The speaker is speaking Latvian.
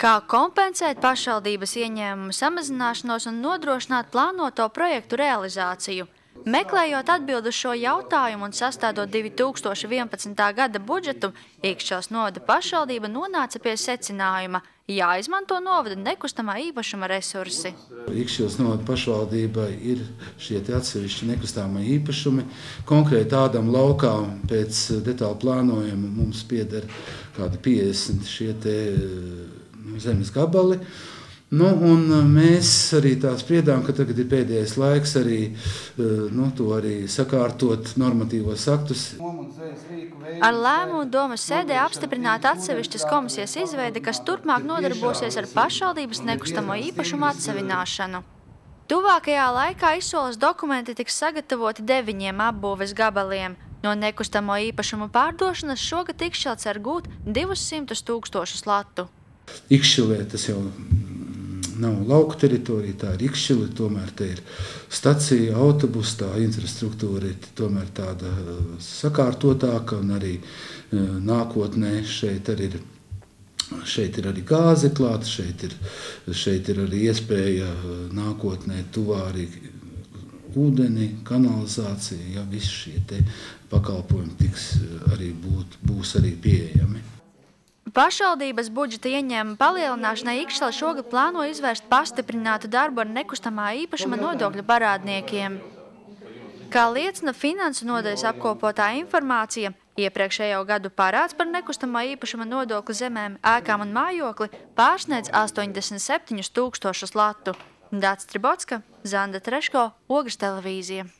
Kā kompensēt pašvaldības ieņēmumu samazināšanos un nodrošināt plānoto projektu realizāciju? Meklējot atbildi uz šo jautājumu un sastādot 2011. gada budžetu, Ikšķeles novada pašvaldība nonāca pie secinājuma – jāizmanto novada nekustamā īpašuma resursi. Ikšķeles novada pašvaldībai ir šie atsevišķi nekustamā īpašumi. Konkrēti tādam laukām pēc detāla plānojuma mums pieder kādi 50 šie zemes gabali. Un mēs arī tā spriedām, ka tagad ir pēdējais laiks arī, to arī sakārtot normatīvos aktus. Ar lēmumu domas sēdē apstiprināt atsevišķas komisijas izveide, kas turpmāk nodarbosies ar pašvaldības nekustamo īpašumu atsevināšanu. Tuvākajā laikā izsoles dokumenti tiks sagatavoti 9 apbūves gabaliem. No nekustamo īpašumu pārdošanas šogad Ikšķele cer gūt 200 000 latu. Ikšķelē tas jau nav lauku teritorija, tā ir Ikšķele, tomēr te ir stacija, autobus, tā infrastruktūra ir tomēr tāda sakārtotāka un arī nākotnē šeit ir arī gāze klāta, šeit ir arī iespēja nākotnē tuvā arī ūdeni, kanalizācija, ja visi šie pakalpojumi būs arī pieejami. Pašvaldības budžeta ieņēmuma palielināšanai Ikšķele šogad plāno izvērst pastiprinātu darbu ar nekustamā īpašuma nodokļu parādniekiem. Kā liecina Finansu nodaļas apkopotā informācija, iepriekšējo gadu parāds par nekustamā īpašuma nodokli zemēm, ēkām un mājokli pārsniedz 87 000 latu. Dācis Tribotska, Zanda Treško, Ogres televīzija.